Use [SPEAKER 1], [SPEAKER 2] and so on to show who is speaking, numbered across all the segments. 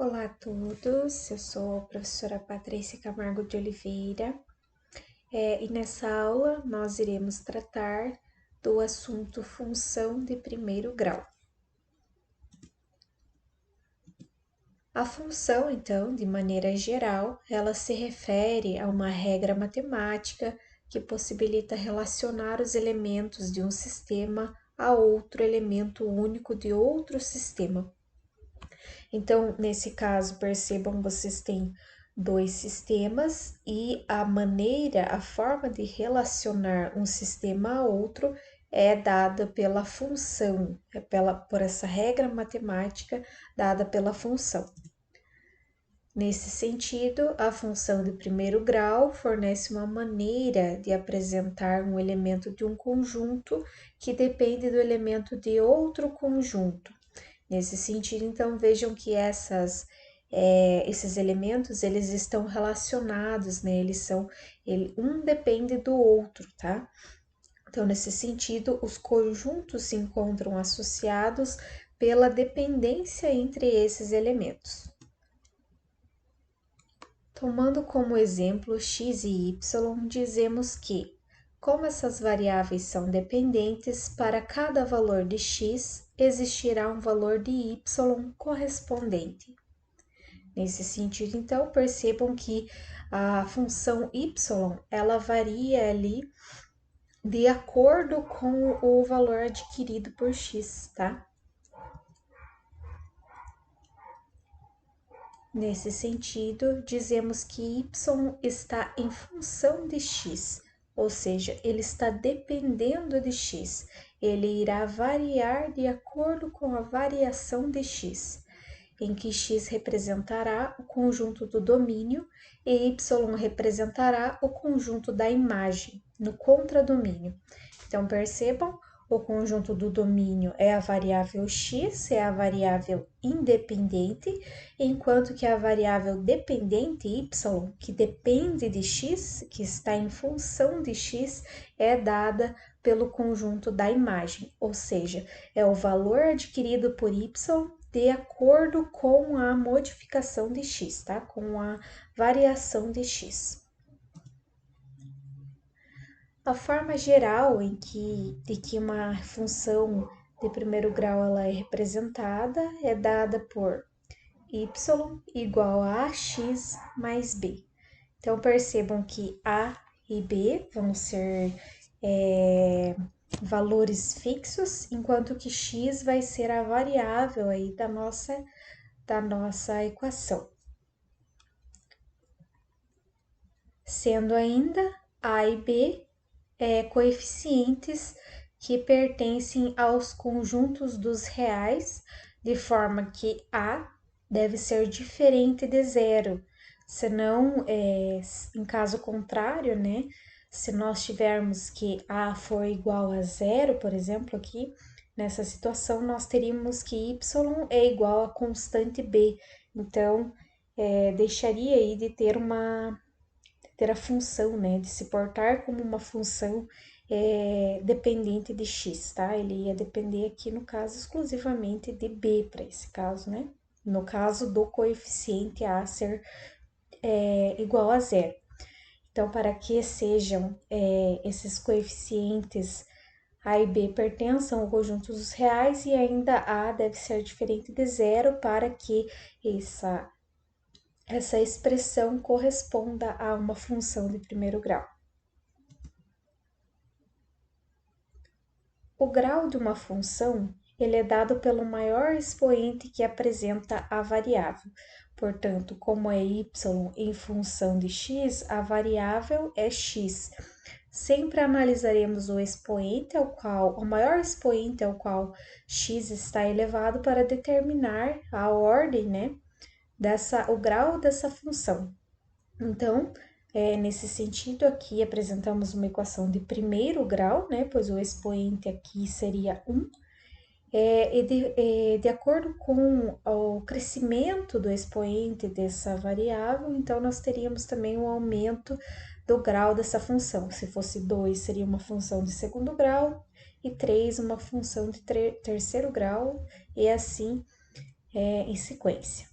[SPEAKER 1] Olá a todos, eu sou a professora Patrícia Camargo de Oliveira e nessa aula nós iremos tratar do assunto função de primeiro grau. A função, então, de maneira geral, ela se refere a uma regra matemática que possibilita relacionar os elementos de um sistema a outro elemento único de outro sistema. Então, nesse caso, percebam, vocês têm dois sistemas e a forma de relacionar um sistema a outro é dada pela função, por essa regra matemática dada pela função. Nesse sentido, a função de primeiro grau fornece uma maneira de apresentar um elemento de um conjunto que depende do elemento de outro conjunto. Nesse sentido, então, vejam que esses elementos, eles estão relacionados, né? Um depende do outro, tá? Então, nesse sentido, os conjuntos se encontram associados pela dependência entre esses elementos. Tomando como exemplo x e y, dizemos que, como essas variáveis são dependentes, para cada valor de x existirá um valor de y correspondente. Nesse sentido, então, percebam que a função y, ela varia ali de acordo com o valor adquirido por x, tá? Nesse sentido, dizemos que y está em função de x, ou seja, ele está dependendo de x. Ele irá variar de acordo com a variação de x, em que x representará o conjunto do domínio e y representará o conjunto da imagem, no contradomínio. Então, percebam, o conjunto do domínio é a variável x, é a variável independente, enquanto que a variável dependente y, que depende de x, que está em função de x, é dada pelo conjunto da imagem, ou seja, é o valor adquirido por y de acordo com a modificação de x, tá? Com a variação de x. A forma geral de que uma função de primeiro grau ela é representada é dada por y igual a ax mais b. Então, percebam que a e b vão ser valores fixos, enquanto que x vai ser a variável aí da nossa equação. Sendo ainda a e b coeficientes que pertencem aos conjuntos dos reais, de forma que A deve ser diferente de zero, senão, em caso contrário, né, se nós tivermos que A for igual a zero, por exemplo, aqui, nessa situação, nós teríamos que y é igual a constante b, então, deixaria aí de ter a função, né, de se portar como uma função dependente de x, tá? Ele ia depender aqui, no caso, exclusivamente de b, para esse caso, né? No caso do coeficiente a ser igual a zero. Então, para que sejam esses coeficientes a e b pertençam ao conjunto dos reais e ainda a deve ser diferente de zero para que essa expressão corresponda a uma função de primeiro grau. O grau de uma função ele é dado pelo maior expoente que apresenta a variável. Portanto, como é y em função de x, a variável é x. Sempre analisaremos o maior expoente ao qual x está elevado para determinar a ordem, né, o grau dessa função. Então, nesse sentido, aqui apresentamos uma equação de primeiro grau, né? Pois o expoente aqui seria 1. De acordo com o crescimento do expoente dessa variável, então nós teríamos também um aumento do grau dessa função. Se fosse 2, seria uma função de segundo grau, e 3, uma função de terceiro grau, e assim em sequência.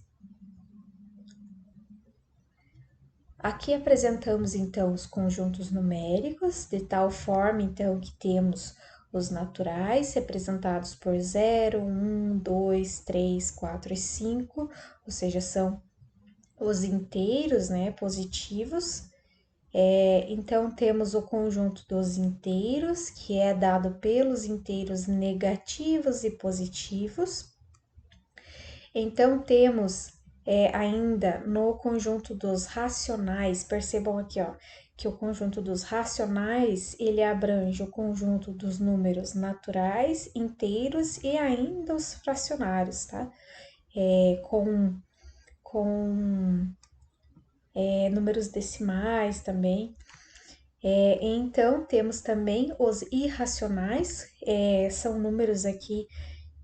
[SPEAKER 1] Aqui apresentamos então os conjuntos numéricos, de tal forma então que temos os naturais representados por 0, 1, 2, 3, 4 e 5, ou seja, são os inteiros, né, positivos. Então, temos o conjunto dos inteiros, que é dado pelos inteiros negativos e positivos. Então, temos ainda no conjunto dos racionais, percebam aqui, ó, que o conjunto dos racionais, ele abrange o conjunto dos números naturais, inteiros e ainda os fracionários, tá? Com números decimais também. Então, temos também os irracionais, são números aqui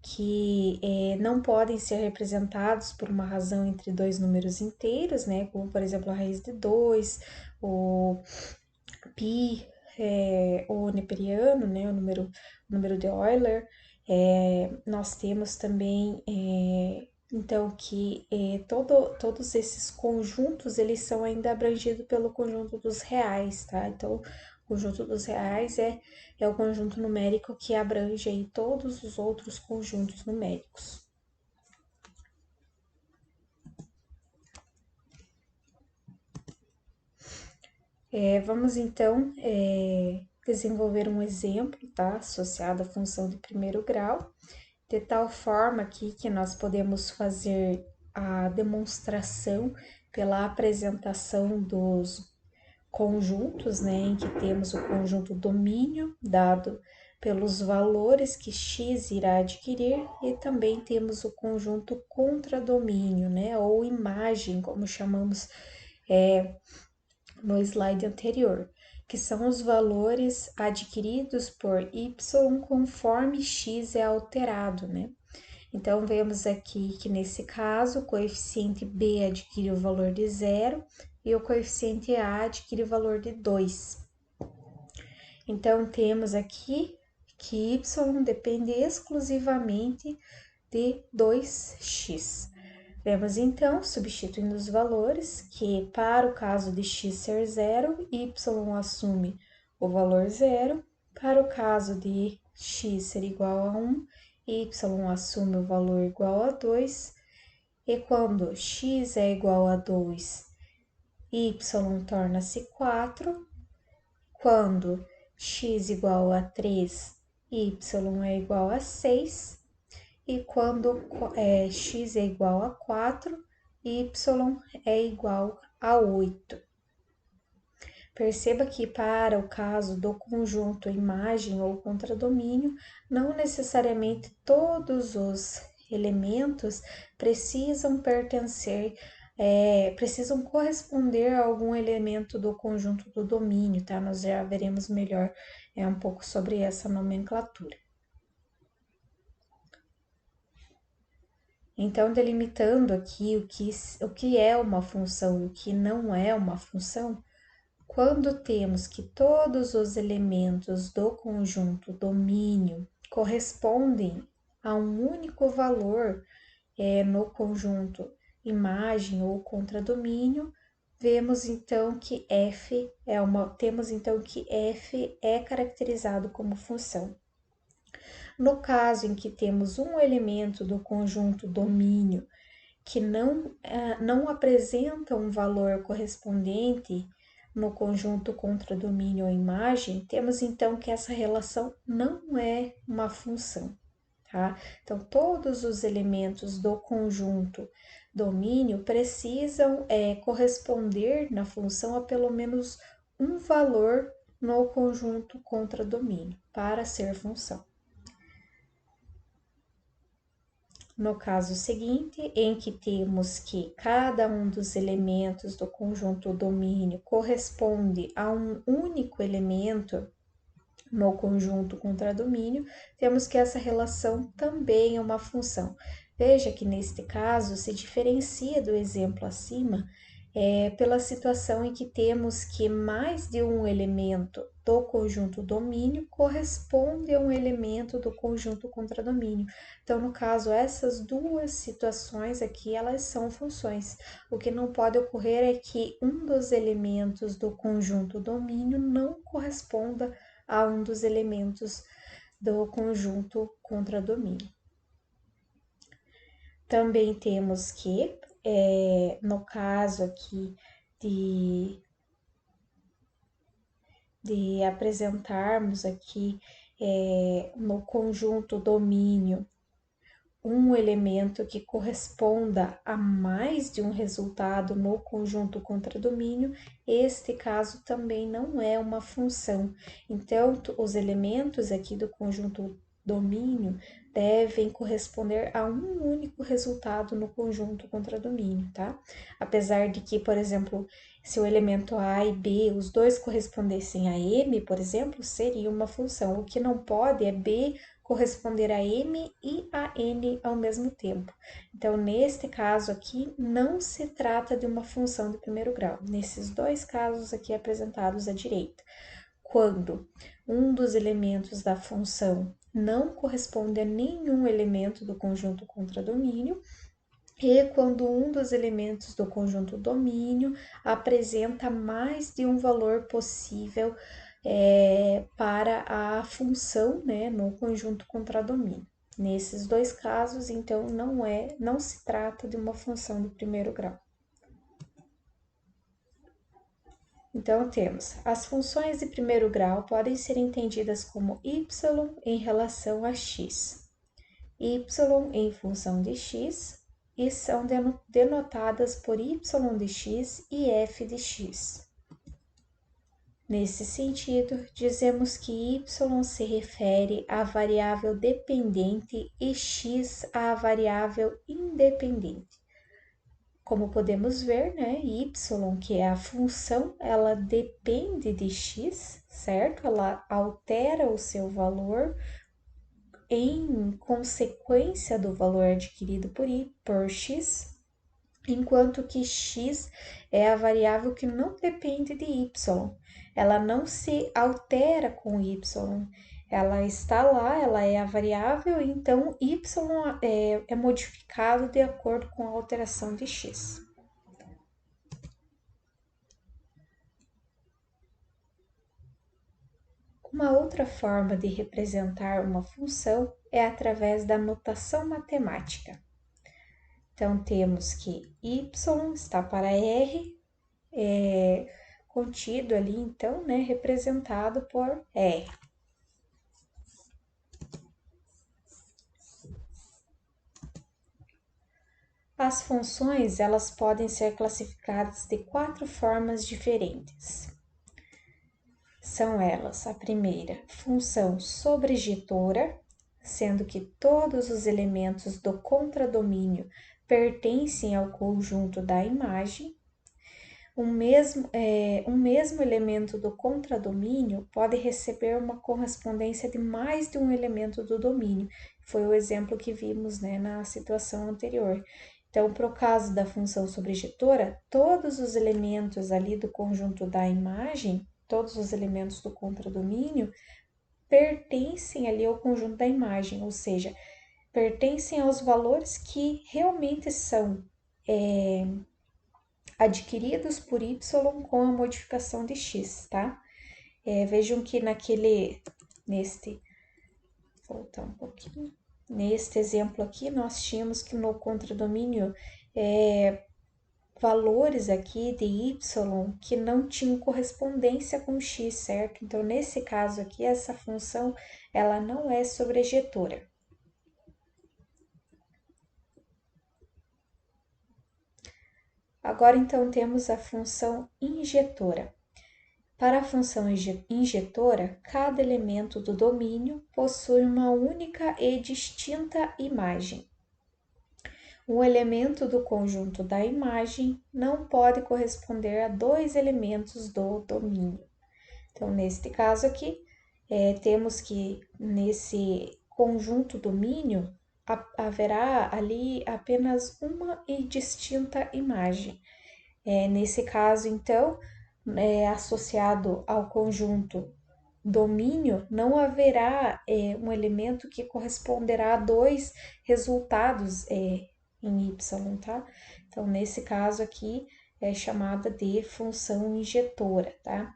[SPEAKER 1] que não podem ser representados por uma razão entre dois números inteiros, né? Como, por exemplo, a raiz de 2, o pi, o neperiano, né? O número de Euler. Nós temos também, então, que todos esses conjuntos, eles são ainda abrangidos pelo conjunto dos reais, tá? Então, o conjunto dos reais é o conjunto numérico que abrange aí todos os outros conjuntos numéricos. Vamos então desenvolver um exemplo, tá? Associado à função de primeiro grau, de tal forma aqui que nós podemos fazer a demonstração pela apresentação dos conjuntos, né, em que temos o conjunto domínio dado pelos valores que x irá adquirir e também temos o conjunto contradomínio, né, ou imagem, como chamamos no slide anterior, que são os valores adquiridos por y conforme x é alterado, né? Então, vemos aqui que nesse caso o coeficiente b adquire o valor de 0 e o coeficiente a adquire o valor de 2. Então, temos aqui que y depende exclusivamente de 2x. Vemos então, substituindo os valores, que para o caso de x ser 0, y assume o valor 0, para o caso de x ser igual a 1, y assume o valor igual a 2, e quando x é igual a 2, y torna-se 4, quando x igual a 3, y é igual a 6, e quando x é igual a 4, y é igual a 8. Perceba que para o caso do conjunto imagem ou contradomínio, não necessariamente todos os elementos precisam pertencer, precisam corresponder a algum elemento do conjunto do domínio, tá? Nós já veremos melhor um pouco sobre essa nomenclatura. Então, delimitando aqui o que é uma função e o que não é uma função, quando temos que todos os elementos do conjunto domínio correspondem a um único valor no conjunto imagem ou contradomínio, temos então que f é caracterizado como função. No caso em que temos um elemento do conjunto domínio que não apresenta um valor correspondente no conjunto contradomínio ou imagem, temos então que essa relação não é uma função, tá? Então, todos os elementos do conjunto domínio precisam corresponder na função a pelo menos um valor no conjunto contradomínio para ser função. No caso seguinte, em que temos que cada um dos elementos do conjunto domínio corresponde a um único elemento no conjunto contradomínio, temos que essa relação também é uma função. Veja que neste caso se diferencia do exemplo acima, pela situação em que temos que mais de um elemento do conjunto domínio corresponde a um elemento do conjunto contradomínio. Então, no caso, essas duas situações aqui, elas são funções. O que não pode ocorrer é que um dos elementos do conjunto domínio não corresponda a um dos elementos do conjunto contradomínio. Também temos que, no caso aqui de apresentarmos aqui no conjunto domínio um elemento que corresponda a mais de um resultado no conjunto contradomínio, este caso também não é uma função. Então, os elementos aqui do conjunto domínio devem corresponder a um único resultado no conjunto contradomínio, tá? Apesar de que, por exemplo, se o elemento A e B, os dois correspondessem a M, por exemplo, seria uma função. O que não pode é B corresponder a M e a N ao mesmo tempo. Então, neste caso aqui, não se trata de uma função de primeiro grau. Nesses dois casos aqui apresentados à direita, quando um dos elementos da função não corresponde a nenhum elemento do conjunto contradomínio, e quando um dos elementos do conjunto domínio apresenta mais de um valor possível para a função, né, no conjunto contradomínio. Nesses dois casos, então, não se trata de uma função de primeiro grau. Então, temos as funções de primeiro grau podem ser entendidas como y em relação a x, y em função de x, e são denotadas por y de x e f de x. Nesse sentido, dizemos que y se refere à variável dependente e x à variável independente. Como podemos ver, né, y, que é a função, ela depende de x, certo? Ela altera o seu valor em consequência do valor adquirido por x, enquanto que x é a variável que não depende de y, ela não se altera com y, ela está lá, ela é a variável, então y é modificado de acordo com a alteração de x. Uma outra forma de representar uma função é através da notação matemática. Então, temos que y está para r, contido ali, então, né, representado por r. As funções, elas podem ser classificadas de 4 formas diferentes. São elas, a primeira, função sobrejetora, sendo que todos os elementos do contradomínio pertencem ao conjunto da imagem. Um mesmo elemento do contradomínio pode receber uma correspondência de mais de um elemento do domínio. Foi o exemplo que vimos, né, na situação anterior. Então, para o caso da função sobrejetora, todos os elementos ali do conjunto da imagem, todos os elementos do contradomínio, pertencem ali ao conjunto da imagem, ou seja, pertencem aos valores que realmente são adquiridos por y com a modificação de x, tá? Vejam que voltar um pouquinho, neste exemplo aqui, nós tínhamos que no contradomínio valores aqui de y que não tinham correspondência com x, certo? Então, nesse caso aqui, essa função, ela não é sobrejetora. Agora, então, temos a função injetora. Para a função injetora, cada elemento do domínio possui uma única e distinta imagem. Um elemento do conjunto da imagem não pode corresponder a dois elementos do domínio. Então, neste caso aqui, temos que nesse conjunto domínio haverá ali apenas uma e distinta imagem. Nesse caso, então, associado ao conjunto domínio, não haverá um elemento que corresponderá a dois resultados em y, tá? Então, nesse caso aqui, é chamada de função injetora, tá?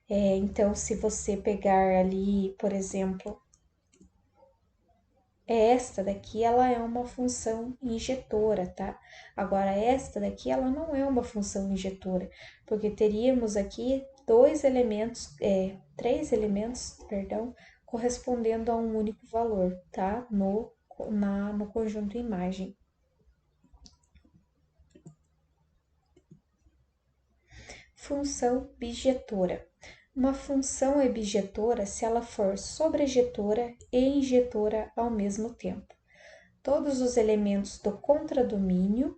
[SPEAKER 1] Então, se você pegar ali, por exemplo, esta daqui, ela é uma função injetora, tá? Agora, esta daqui, ela não é uma função injetora, porque teríamos aqui três elementos, perdão, correspondendo a um único valor, tá? No conjunto imagem. Função bijetora. Uma função é bijetora se ela for sobrejetora e injetora ao mesmo tempo. Todos os elementos do contradomínio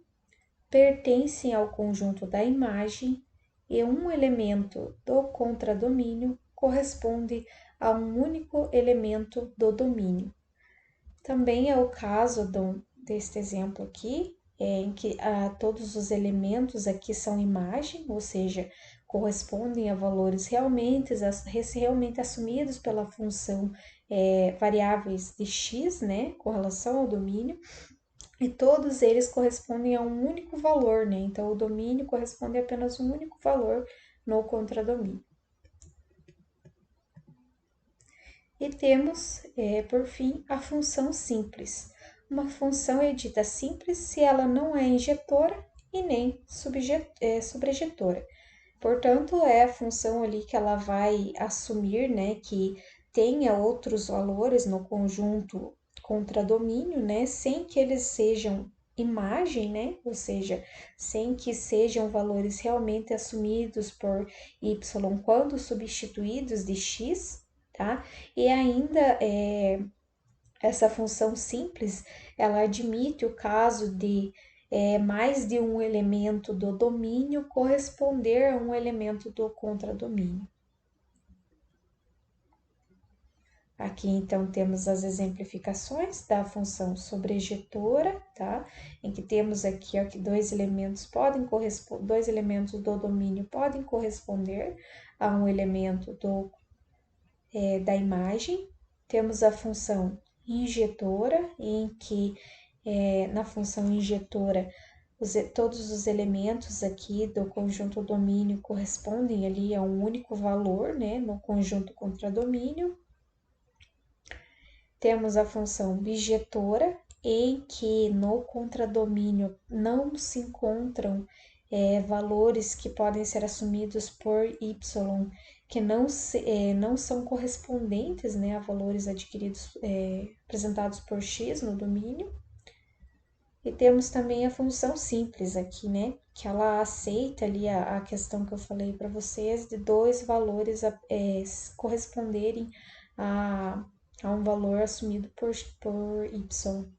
[SPEAKER 1] pertencem ao conjunto da imagem e um elemento do contradomínio corresponde a um único elemento do domínio. Também é o caso deste exemplo aqui, em que todos os elementos aqui são imagem, ou seja, correspondem a valores realmente assumidos pela função variáveis de x, né, com relação ao domínio, e todos eles correspondem a um único valor, né? Então, o domínio corresponde a apenas um único valor no contradomínio. E temos, por fim, a função simples. Uma função é dita simples se ela não é injetora e nem sobrejetora. Portanto, é a função ali que ela vai assumir, né, que tenha outros valores no conjunto contradomínio, né, sem que eles sejam imagem, né, ou seja, sem que sejam valores realmente assumidos por y quando substituídos de x, tá? E ainda essa função simples, ela admite o caso de mais de um elemento do domínio corresponder a um elemento do contradomínio. Aqui, então, temos as exemplificações da função sobrejetora, tá? Em que temos aqui ó, que dois elementos do domínio podem corresponder a um elemento da imagem. Temos a função injetora, em que na função injetora todos os elementos aqui do conjunto domínio correspondem ali a um único valor, né, no conjunto contradomínio. Temos a função bijetora, em que no contradomínio não se encontram valores que podem ser assumidos por y que não são correspondentes, né, a valores adquiridos, apresentados por x no domínio. E temos também a função simples aqui, né, que ela aceita ali a questão que eu falei para vocês de dois valores corresponderem a um valor assumido por y.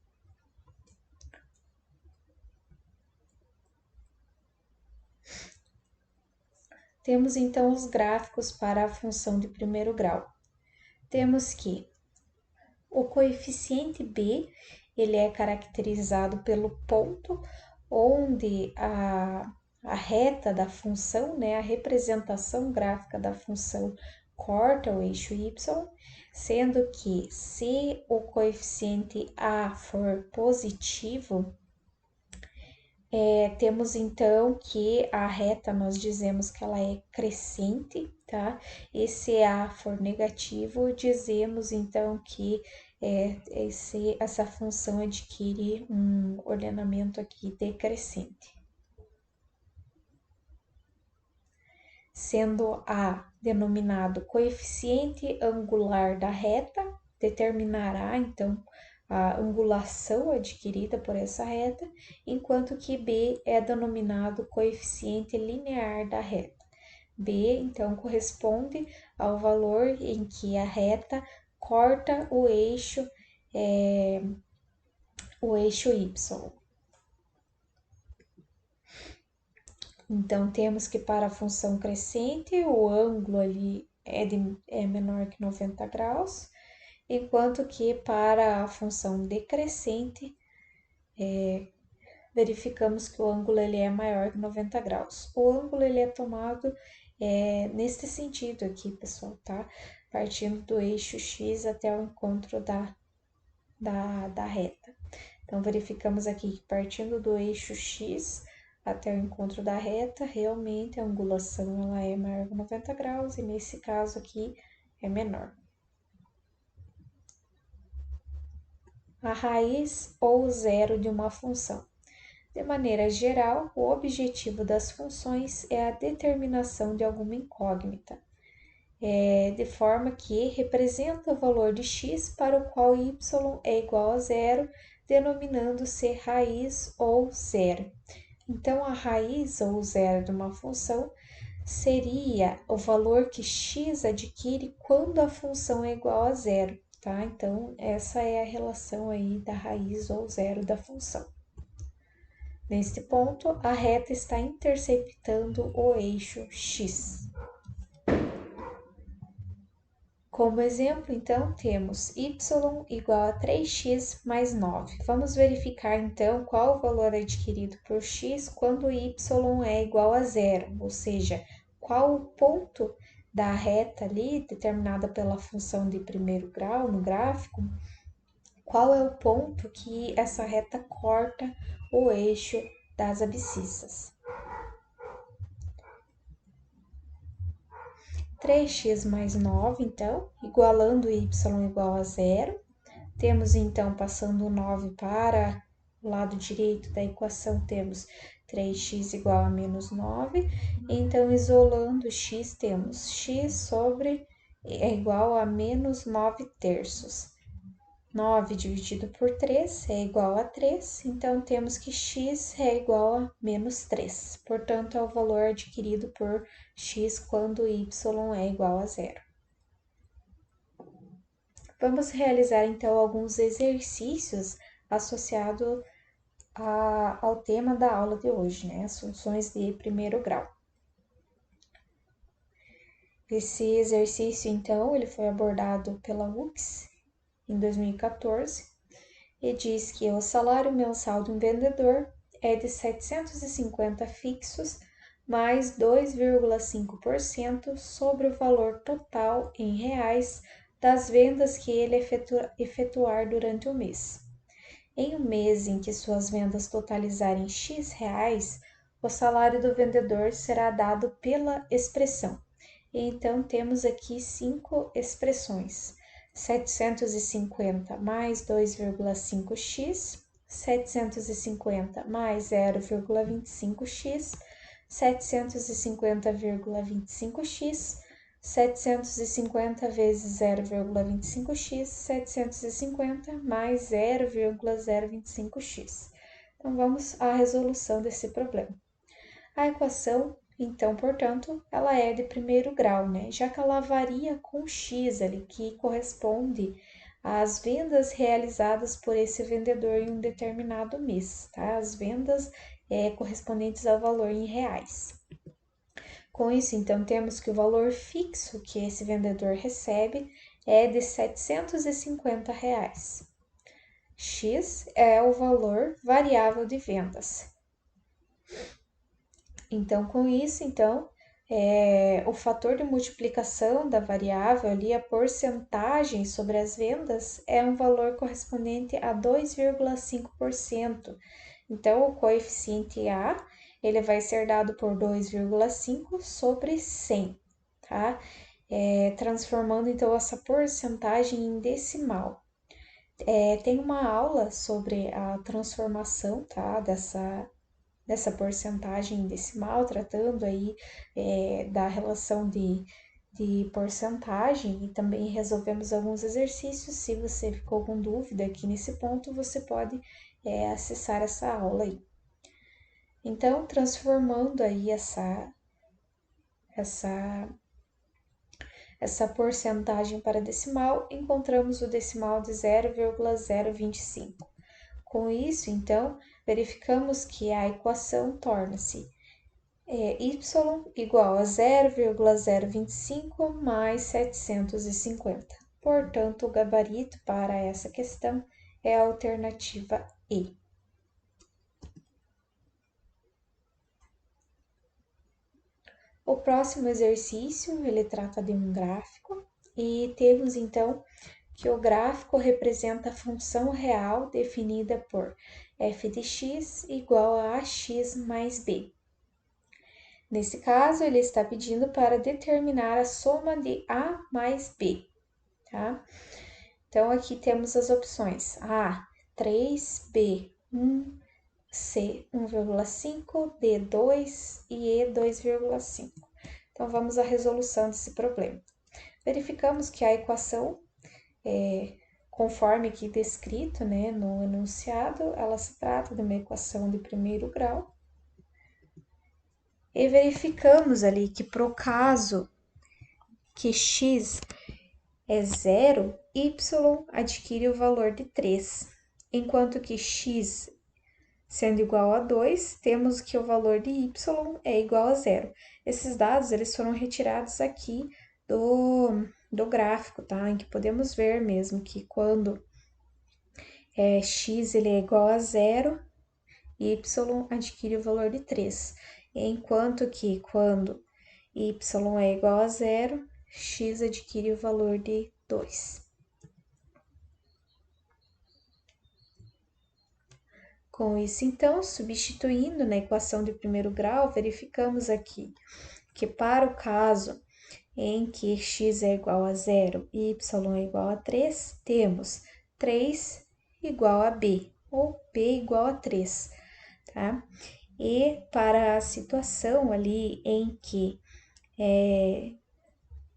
[SPEAKER 1] Temos então os gráficos para a função de primeiro grau. Temos que o coeficiente b, ele é caracterizado pelo ponto onde a reta da função, né, a representação gráfica da função corta o eixo y, sendo que se o coeficiente a for positivo, temos então que a reta nós dizemos que ela é crescente, tá? E se A for negativo, dizemos então que essa função adquire um ordenamento aqui decrescente. Sendo A denominado coeficiente angular da reta, determinará então a angulação adquirida por essa reta, enquanto que B é denominado coeficiente linear da reta. B, então, corresponde ao valor em que a reta corta o eixo Y. Então, temos que para a função crescente, o ângulo ali é menor que 90 graus, enquanto que para a função decrescente, verificamos que o ângulo ele é maior que 90 graus. O ângulo ele é tomado nesse sentido aqui, pessoal, tá? Partindo do eixo X até o encontro da reta. Então, verificamos aqui que partindo do eixo X até o encontro da reta, realmente a angulação ela é maior que 90 graus e nesse caso aqui é menor. A raiz ou zero de uma função. De maneira geral, o objetivo das funções é a determinação de alguma incógnita, de forma que representa o valor de x para o qual y é igual a zero, denominando-se raiz ou zero. Então, a raiz ou zero de uma função seria o valor que x adquire quando a função é igual a zero, tá? Então, essa é a relação aí da raiz ou zero da função. Neste ponto, a reta está interceptando o eixo x. Como exemplo, então, temos y igual a 3x mais 9. Vamos verificar, então, qual o valor adquirido por x quando y é igual a zero, ou seja, qual o ponto da reta ali, determinada pela função de primeiro grau no gráfico, qual é o ponto que essa reta corta o eixo das abscissas. 3x mais 9, então, igualando y igual a zero. Temos, então, passando o 9 para o lado direito da equação, temos 3x igual a menos 9. Então, isolando x, temos x sobre é igual a menos 9 terços. 9 dividido por 3 é igual a 3, então temos que x é igual a menos 3. Portanto, é o valor adquirido por x quando y é igual a zero. Vamos realizar, então, alguns exercícios associados ao tema da aula de hoje, né? As funções de primeiro grau. Esse exercício, então, ele foi abordado pela UFS em 2014 e diz que o salário mensal de um vendedor é de 750 fixos mais 2,5% sobre o valor total em reais das vendas que ele efetuar durante o mês. Em um mês em que suas vendas totalizarem X reais, o salário do vendedor será dado pela expressão. Então, temos aqui 5 expressões. 750 mais 2,5x, 750 mais 0,25x, 750,25x, 750 vezes 0,25x, 750 mais 0,025x. Então, vamos à resolução desse problema. A equação, então, portanto, ela é de primeiro grau, né? Já que ela varia com x ali, que corresponde às vendas realizadas por esse vendedor em um determinado mês, tá? As vendas correspondentes ao valor em reais. Com isso, então, temos que o valor fixo que esse vendedor recebe é de 750 reais. X é o valor variável de vendas. Então, com isso, então, o fator de multiplicação da variável ali, a porcentagem sobre as vendas, é um valor correspondente a 2,5%. Então, o coeficiente A, ele vai ser dado por 2,5 sobre 100, tá? Transformando, então, essa porcentagem em decimal. Tem uma aula sobre a transformação, tá? Dessa porcentagem decimal, tratando aí da relação de porcentagem e também resolvemos alguns exercícios. Se você ficou com dúvida aqui nesse ponto, você pode acessar essa aula aí. Então, transformando aí essa porcentagem para decimal, encontramos o decimal de 0,025. Com isso, então, verificamos que a equação torna-se y igual a 0,025 mais 750. Portanto, o gabarito para essa questão é a alternativa E. O próximo exercício, ele trata de um gráfico e temos então que o gráfico representa a função real definida por f de x igual a ax mais b. Nesse caso, ele está pedindo para determinar a soma de a mais b, tá? Então, aqui temos as opções A, 3, B, 1, C, 1,5, D, 2 e E, 2,5. Então, vamos à resolução desse problema. Verificamos que a equação, conforme aqui descrito, né, no enunciado, ela se trata de uma equação de primeiro grau. E verificamos ali que para o caso que x é 0, y adquire o valor de 3, enquanto que x sendo igual a 2, temos que o valor de y é igual a 0. Esses dados eles foram retirados aqui do gráfico, tá? Em que podemos ver mesmo que quando x ele é igual a 0, y adquire o valor de 3, enquanto que quando y é igual a 0, x adquire o valor de 2. Com isso, então, substituindo na equação de primeiro grau, verificamos aqui que para o caso em que x é igual a 0 e y é igual a 3, temos 3 igual a b, ou b igual a 3, tá? E para a situação ali em que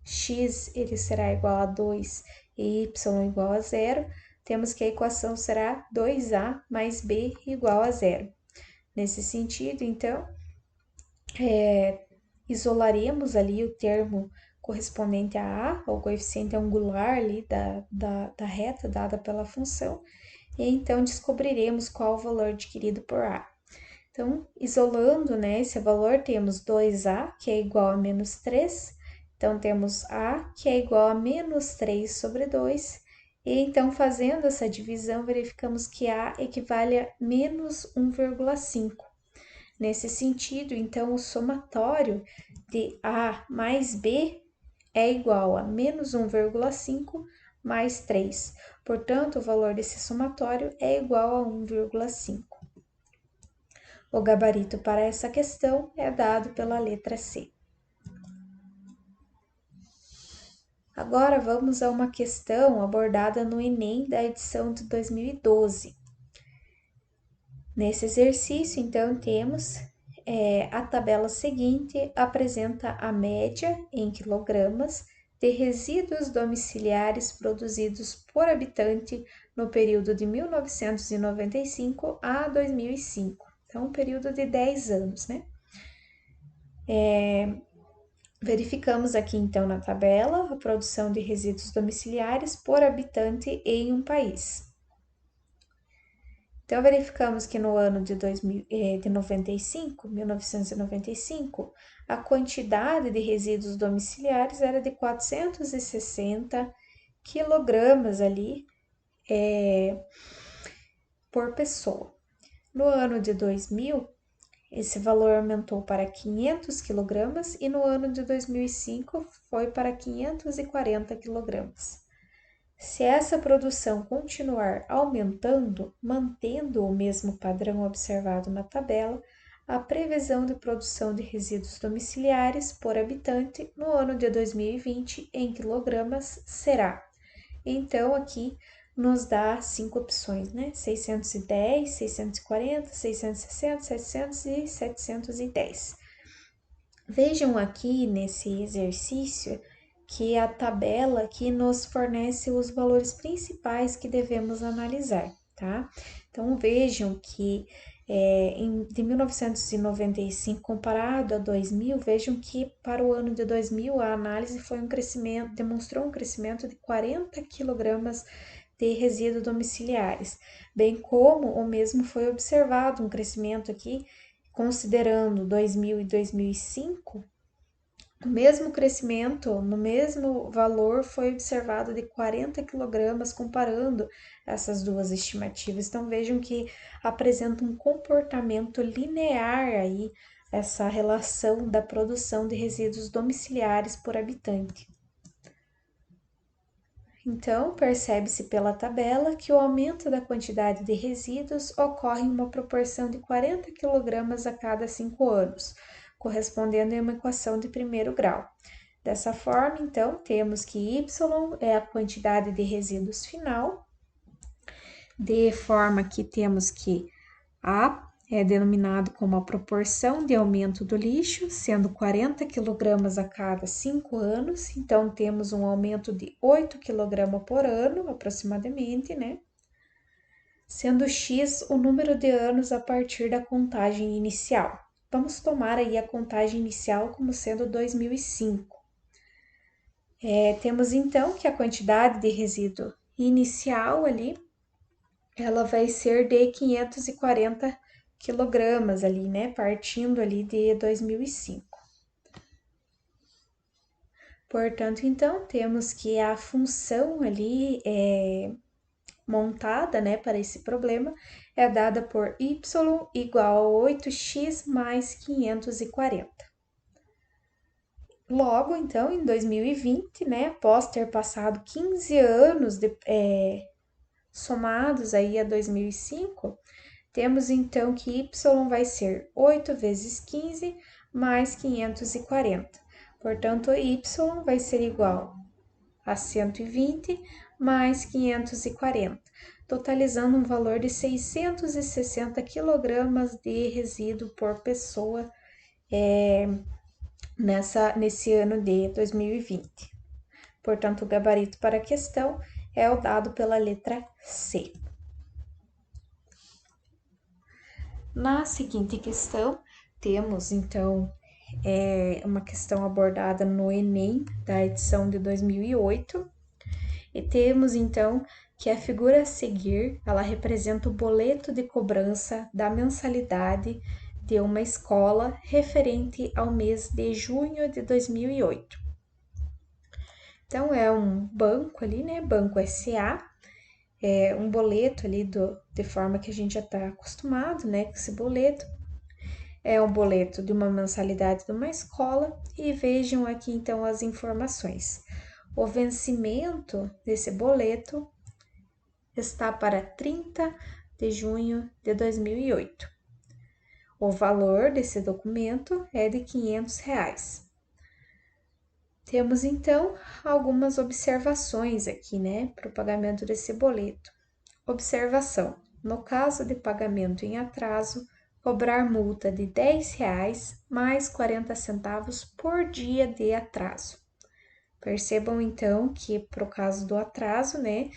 [SPEAKER 1] x ele será igual a 2 e y igual a 0, temos que a equação será 2a mais b igual a 0. Nesse sentido, então, isolaremos ali o termo correspondente a a, o coeficiente angular ali da reta dada pela função, e então descobriremos qual o valor adquirido por a. Então, isolando, né, esse valor, temos 2a, que é igual a menos 3, então temos a, que é igual a menos 3 sobre 2, e então, fazendo essa divisão, verificamos que a equivale a menos 1,5. Nesse sentido, então, o somatório de a mais b é igual a menos 1,5 mais 3. Portanto, o valor desse somatório é igual a 1,5. O gabarito para essa questão é dado pela letra C. Agora vamos a uma questão abordada no Enem da edição de 2012. Nesse exercício, então, temos a tabela seguinte apresenta a média em quilogramas de resíduos domiciliares produzidos por habitante no período de 1995 a 2005. Então, um período de 10 anos, né? Verificamos aqui, então, na tabela, a produção de resíduos domiciliares por habitante em um país. Então, verificamos que no ano de 1995, a quantidade de resíduos domiciliares era de 460 quilogramas ali por pessoa. No ano de 2000, esse valor aumentou para 500 quilogramas e no ano de 2005 foi para 540 quilogramas. Se essa produção continuar aumentando, mantendo o mesmo padrão observado na tabela, a previsão de produção de resíduos domiciliares por habitante no ano de 2020 em quilogramas será. Então, aqui nos dá 5 opções, né? 610, 640, 660, 700 e 710. Vejam aqui nesse exercício que a tabela aqui nos fornece os valores principais que devemos analisar, tá? Então, vejam que de 1995 comparado a 2000, vejam que para o ano de 2000 a análise foi demonstrou um crescimento de 40 quilogramas de resíduos domiciliares, bem como o mesmo foi observado um crescimento aqui, considerando 2000 e 2005, o mesmo crescimento, no mesmo valor, foi observado de 40 quilogramas, comparando essas duas estimativas. Então, vejam que apresenta um comportamento linear aí essa relação da produção de resíduos domiciliares por habitante. Então, percebe-se pela tabela que o aumento da quantidade de resíduos ocorre em uma proporção de 40 kg a cada 5 anos, correspondendo a uma equação de primeiro grau. Dessa forma, então, temos que Y é a quantidade de resíduos final, de forma que temos que A é denominado como a proporção de aumento do lixo, sendo 40 kg a cada 5 anos, então temos um aumento de 8 kg por ano, aproximadamente, né? Sendo X o número de anos a partir da contagem inicial. Vamos tomar aí a contagem inicial como sendo 2005. Temos então que a quantidade de resíduo inicial ali, ela vai ser de 540 quilogramas ali, né? Partindo ali de 2005. Portanto, então, temos que a função ali montada, né, para esse problema é dada por y igual a 8x mais 540. Logo, então, em 2020, né, após ter passado 15 anos somados aí a 2005, temos então que y vai ser 8 vezes 15 mais 540. Portanto, y vai ser igual a 120 mais 540, totalizando um valor de 660 kg de resíduo por pessoa nesse ano de 2020. Portanto, o gabarito para a questão é o dado pela letra C. Na seguinte questão, temos então uma questão abordada no Enem da edição de 2008 e temos então que a figura a seguir, ela representa o boleto de cobrança da mensalidade de uma escola referente ao mês de junho de 2008. Então, é um banco ali, né? Banco SA, é um boleto ali de forma que a gente já está acostumado, né? Com esse boleto. É um boleto de uma mensalidade de uma escola e vejam aqui então as informações. O vencimento desse boleto está para 30 de junho de 2008. O valor desse documento é de R$500. Temos então algumas observações aqui, né, para o pagamento desse boleto. Observação: no caso de pagamento em atraso, cobrar multa de R$10 mais 40 centavos por dia de atraso. Percebam então que para o caso do atraso, né,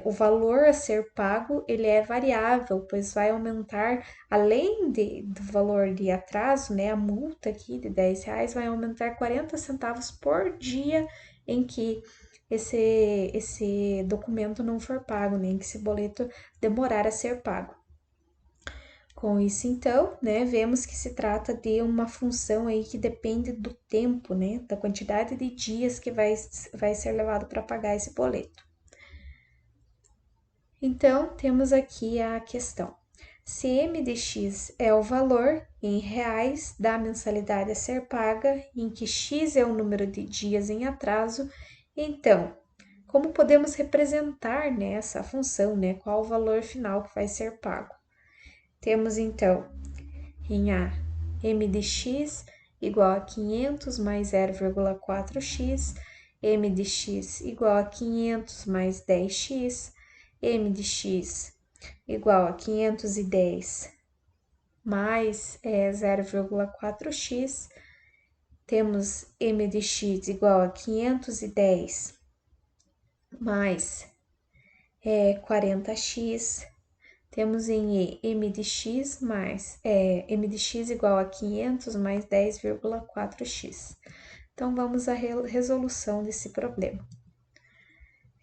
[SPEAKER 1] o valor a ser pago ele é variável, pois vai aumentar, além do valor de atraso, né, a multa aqui de R$10 vai aumentar 40 centavos por dia em que esse documento não for pago, nem que esse boleto demorar a ser pago. Com isso, então, né, vemos que se trata de uma função aí que depende do tempo, né, da quantidade de dias que vai ser levado para pagar esse boleto. Então, temos aqui a questão. Se M de X é o valor em reais da mensalidade a ser paga, em que X é o número de dias em atraso, então, como podemos representar, né, essa função, né, qual o valor final que vai ser pago? Temos, então, em A, M de X igual a 500 mais 0,4x, M de X igual a 500 mais 10x, M de X igual a 510 mais 0,4x, temos M de X igual a 510 mais 40x, temos em E M de X M de X igual a 500 mais 10,4x. Então, vamos à resolução desse problema.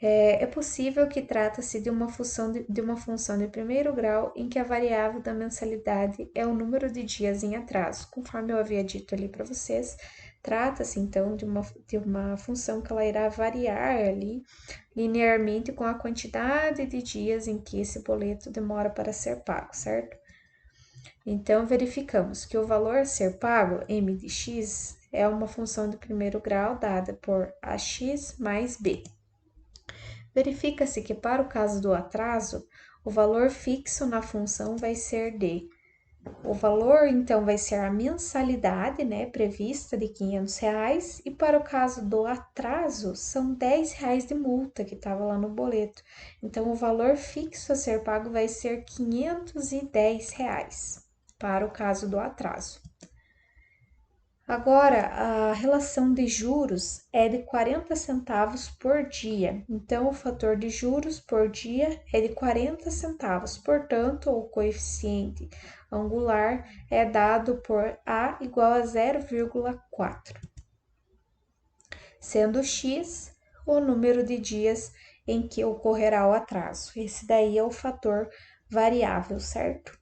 [SPEAKER 1] É possível que trata-se de uma função de primeiro grau em que a variável da mensalidade é o número de dias em atraso. Conforme eu havia dito ali para vocês, trata-se então de uma função que ela irá variar ali linearmente com a quantidade de dias em que esse boleto demora para ser pago, certo? Então, verificamos que o valor a ser pago, m de x, é uma função de primeiro grau dada por ax mais b. Verifica-se que para o caso do atraso, o valor fixo na função vai ser d. O valor, então, vai ser a mensalidade, né, prevista de R$ 500, e para o caso do atraso, são R$ 10 de multa que estava lá no boleto. Então, o valor fixo a ser pago vai ser R$ 510 para o caso do atraso. Agora, a relação de juros é de 40 centavos por dia. Então, o fator de juros por dia é de 40 centavos. Portanto, o coeficiente angular é dado por A igual a 0,4, sendo x o número de dias em que ocorrerá o atraso. Esse daí é o fator variável, certo?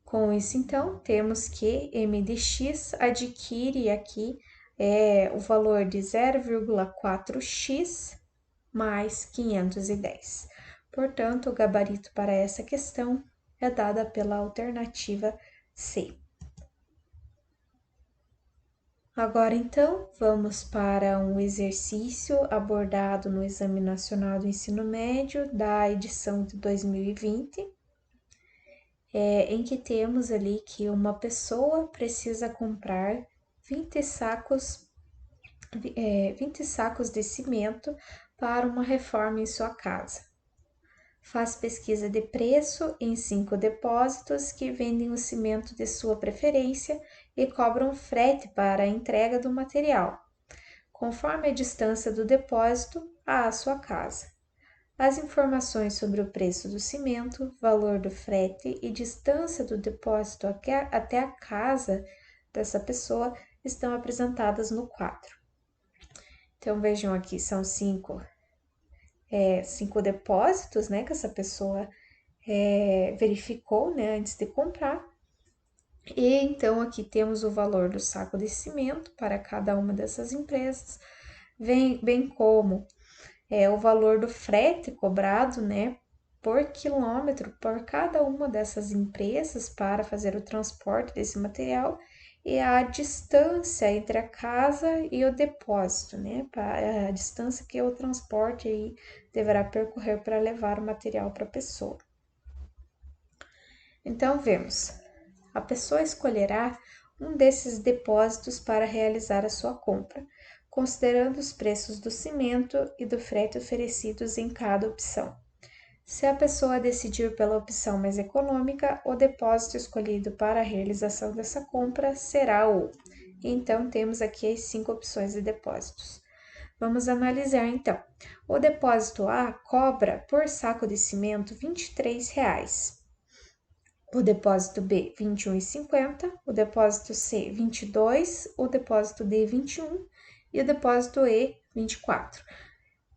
[SPEAKER 1] Com isso, então, temos que m de x adquire aqui o valor de 0,4x mais 510. Portanto, o gabarito para essa questão é dada pela alternativa C. Agora, então, vamos para um exercício abordado no Exame Nacional do Ensino Médio da edição de 2020. Em que temos ali que uma pessoa precisa comprar 20 sacos, 20 sacos de cimento para uma reforma em sua casa. Faz pesquisa de preço em 5 depósitos que vendem o cimento de sua preferência e cobram frete para a entrega do material, conforme a distância do depósito à sua casa. As informações sobre o preço do cimento, valor do frete e distância do depósito até a casa dessa pessoa estão apresentadas no quadro. Então, vejam aqui, são cinco depósitos, né, que essa pessoa verificou, né, antes de comprar. E então, aqui temos o valor do saco de cimento para cada uma dessas empresas, bem como o valor do frete cobrado, né, por quilômetro por cada uma dessas empresas para fazer o transporte desse material e a distância entre a casa e o depósito, né, a distância que o transporte aí deverá percorrer para levar o material para a pessoa. Então, vemos, a pessoa escolherá um desses depósitos para realizar a sua compra, considerando os preços do cimento e do frete oferecidos em cada opção. Se a pessoa decidir pela opção mais econômica, o depósito escolhido para a realização dessa compra será o. Então, temos aqui as 5 opções de depósitos. Vamos analisar então. O depósito A cobra por saco de cimento R$ 23,00. O depósito B, R$ 21,50, o depósito C, R$ 22, o depósito D, R$ 21 e o depósito E, R$ 24.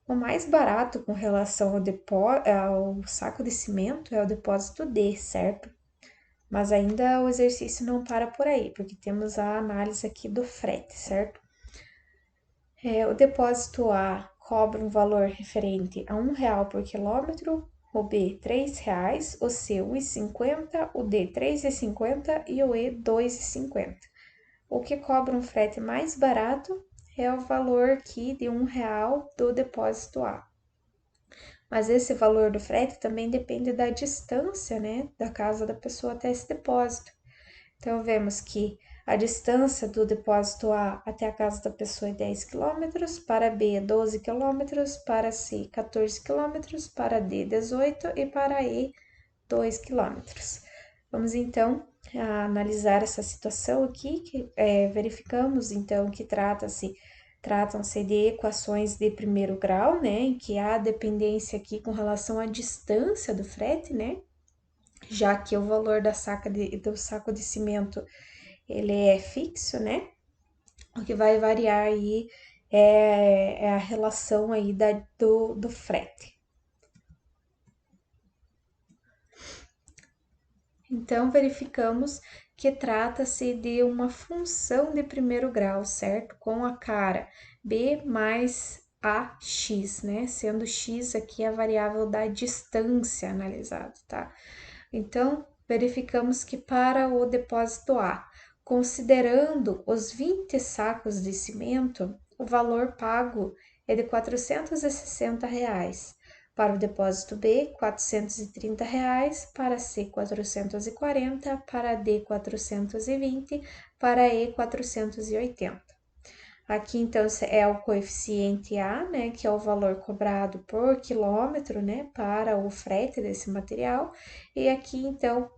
[SPEAKER 1] O mais barato com relação ao saco de cimento é o depósito D, certo? Mas ainda o exercício não para por aí, porque temos a análise aqui do frete, certo? O depósito A cobra um valor referente a R$ 1,00 por quilômetro, o B, R$ 3,00, o C, R$ 1,50, o D, R$ 3,50 e o E, R$ 2,50. O que cobra um frete mais barato é o valor aqui de R$ 1,00 do depósito A. Mas esse valor do frete também depende da distância, né, da casa da pessoa até esse depósito. Então, vemos que a distância do depósito A até a casa da pessoa é 10 km, para B 12 km, para C 14 km, para D 18 e para E 2 km. Vamos então analisar essa situação aqui, que verificamos então que tratam-se de equações de primeiro grau, né, em que há dependência aqui com relação à distância do frete, né, já que o valor do saco de cimento ele é fixo, né? O que vai variar aí é a relação aí do frete. Então, verificamos que trata-se de uma função de primeiro grau, certo? Com a cara b mais ax, né? Sendo x aqui a variável da distância analisada, tá? Então, verificamos que para o depósito A, considerando os 20 sacos de cimento, o valor pago é de R$ 460. Para o depósito B, R$ 430, para C, 440, para D, 420, para E, 480. Aqui, então, é o coeficiente A, né, que é o valor cobrado por quilômetro, né, para o frete desse material, e aqui, então,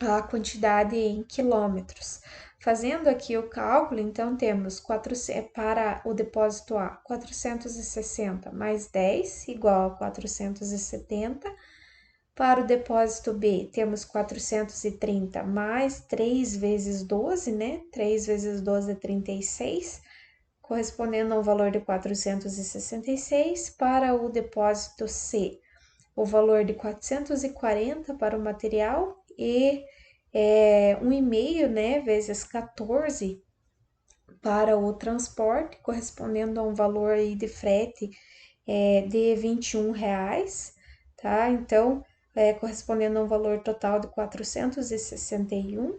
[SPEAKER 1] a quantidade em quilômetros. Fazendo aqui o cálculo, então, temos para o depósito A, 460 mais 10, igual a 470. Para o depósito B, temos 430 mais 3 vezes 12, né? 3 vezes 12 é 36, correspondendo ao valor de 466. Para o depósito C, o valor de 440 para o material e 1,5, né, vezes 14 para o transporte, correspondendo a um valor aí de frete de R$ 21, tá? Então, correspondendo a um valor total de 461.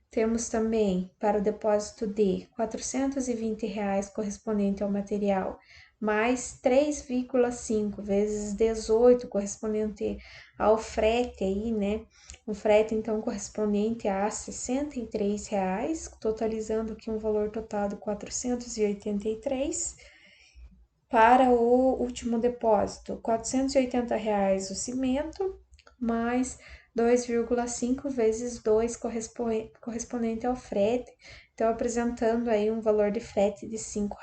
[SPEAKER 1] Temos também para o depósito de R$ 420 correspondente ao material, mais 3,5 vezes 18 correspondente ao frete aí, né? O frete então correspondente a R$ 63, totalizando aqui um valor total de 483. Para o último depósito, R$ 480 o cimento, mais 2,5 vezes 2 correspondente ao frete, então apresentando aí um valor de frete de R$ 5.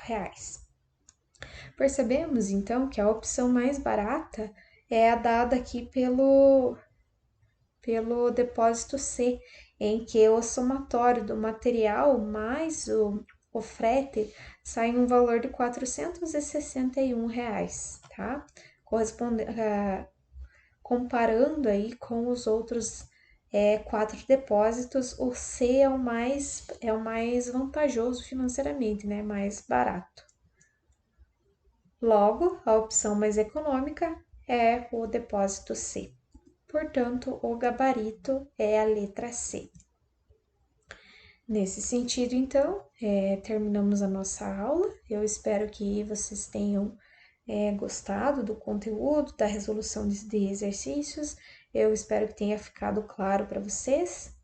[SPEAKER 1] Percebemos então que a opção mais barata é a dada aqui pelo depósito C, em que o somatório do material mais o frete sai um valor de R$ 461, tá? Comparando aí com os outros 4 depósitos, o C é o mais vantajoso financeiramente, né? Mais barato. Logo, a opção mais econômica é o depósito C. Portanto, o gabarito é a letra C. Nesse sentido, então, terminamos a nossa aula. Eu espero que vocês tenham gostado do conteúdo, da resolução de exercícios. Eu espero que tenha ficado claro para vocês.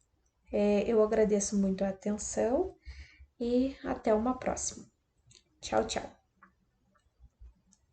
[SPEAKER 1] Eu agradeço muito a atenção e até uma próxima. Tchau, tchau.